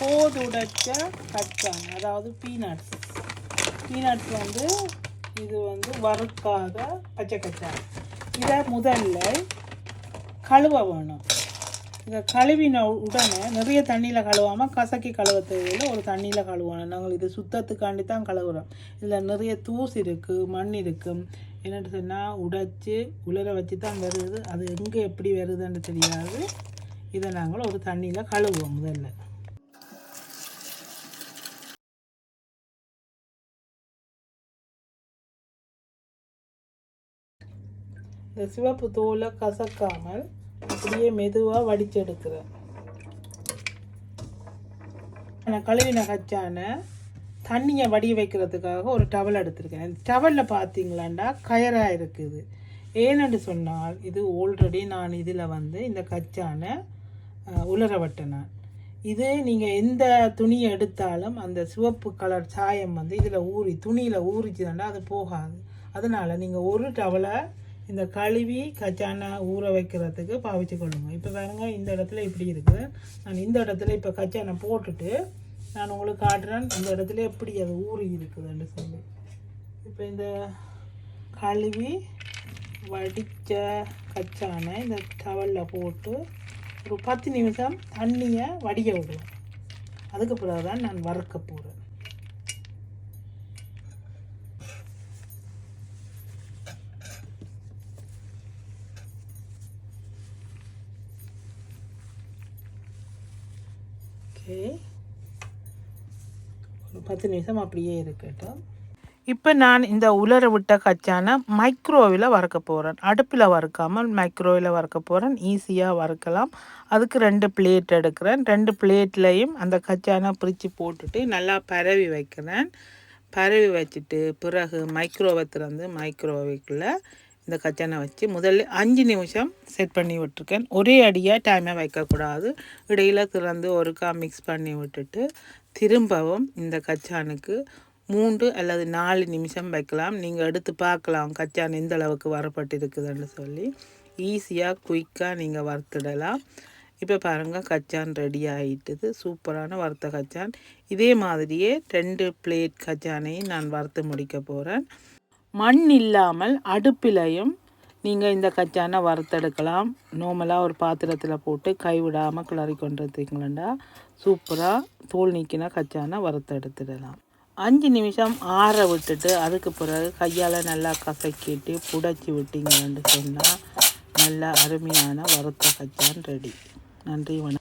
கோதுடைச்ச கச்சான், அதாவது peanuts. Peanuts வந்து இது வந்து வறுக்காத பச்சை கச்சான். இதை முதல்ல கழுவ வேணும். இதை கழுவின உடனே நிறைய தண்ணியில் கழுவாமல் கசக்கி கழுவ தேவையில் ஒரு தண்ணியில் கழுவணும். நாங்கள் இது சுத்தத்துக்காண்டி தான் கழுவுறோம். இதில் நிறைய தூசு இருக்குது, மண் இருக்கும். என்னென்னு சொன்னால் உடைச்சி உலர வச்சு தான் வருது. அது எங்கே எப்படி வருதுன்னு தெரியாது. இதை நாங்கள் ஒரு தண்ணியில் கழுவுவோம். முதல்ல இந்த சிவப்பு தோலை கசக்காமல் அப்படியே மெதுவாக வடிச்செடுக்கிறேன். கழுவின கச்சான தண்ணியை வடிய வைக்கிறதுக்காக ஒரு டவல் எடுத்திருக்கேன். டவலில் பார்த்தீங்களாண்டா கயராக இருக்குது. ஏன்னு சொன்னால் இது ஆல்ரெடி நான் இதில் வந்து இந்த கச்சான உலர வட்டினேன். இது நீங்கள் எந்த துணியை எடுத்தாலும் அந்த சிவப்பு கலர் சாயம் வந்து இதில் துணியில் ஊறிச்சுதாண்டா அது போகாது. அதனால் நீங்கள் ஒரு டவலை இந்த கழுவி கச்சானை ஊற வைக்கிறதுக்கு பாவிச்சு கொள்ளுங்க. இப்போ பாருங்க, இந்த இடத்துல இப்படி இருக்குது. நான் இந்த இடத்துல இப்போ கச்சானை போட்டுட்டு நான் உங்களுக்கு காட்டுறேன் இந்த இடத்துல எப்படி அது ஊறி இருக்குதுன்னு சொல்லி. இப்போ இந்த கழுவி வடித்த கச்சானை இந்த டவலில் போட்டு ஒரு 10 நிமிஷம் தண்ணியை வடிய விடுவேன். அதுக்கு பிறகு தான் நான் வறுக்க போகிறேன். ஒரு 10 நிமிஷம் அப்படியே இருக்கட்டும். இப்போ நான் இந்த உலர விட்ட கச்சானை மைக்ரோவில் வறுக்க போகிறேன். அடுப்பில் வறுக்காமல் மைக்ரோவில் வறுக்க போகிறேன். ஈஸியாக வறுக்கலாம். அதுக்கு 2 பிளேட் எடுக்கிறேன். 2 பிளேட்லேயும் அந்த கச்சானை பிரித்து போட்டுட்டு நல்லா பரவி வைக்கிறேன். பரவி வச்சுட்டு பிறகு மைக்ரோவை திறந்து மைக்ரோவேக்குள்ளே இந்த கச்சானை வச்சு முதல்ல 5 நிமிஷம் செட் பண்ணி விட்டுருக்கேன். ஒரே அடியாக டைமை வைக்கக்கூடாது. இடையில் திறந்து ஒருக்கா மிக்ஸ் பண்ணி விட்டுட்டு திரும்பவும் இந்த கச்சானுக்கு 3 அல்லது 4 நிமிஷம் வைக்கலாம். நீங்கள் எடுத்து பார்க்கலாம் கச்சான் எந்த அளவுக்கு வரப்பட்டு இருக்குதுன்னு சொல்லி. ஈஸியாக குயிக்காக நீங்கள் வறுத்துடலாம். இப்போ பாருங்கள், கச்சான் ரெடி ஆகிட்டுது. சூப்பரான வறுத்த கச்சான். இதே மாதிரியே 2 பிளேட் கச்சானையும் நான் வறுத்து முடிக்க போகிறேன். மண் இல்லாமல் அடுப்பிலையும் நீங்கள் இந்த கச்சானை வறுத்தெடுக்கலாம். நார்மலாக ஒரு பாத்திரத்தில் போட்டு கைவிடாமல் கிளறி கொண்டு எடுத்துக்கலாம்டா சூப்பராக தோல் நீக்கின கச்சானை வறுத்தெடுத்துடலாம். 5 நிமிஷம் ஆற விட்டுட்டு அதுக்கு பிறகு கையால் நல்லா கசக்கிட்டு புடைச்சி விட்டீங்கன்னு சொன்னால் நல்லா அருமையான வறுத்த கச்சான் ரெடி. நன்றி, வணக்கம்.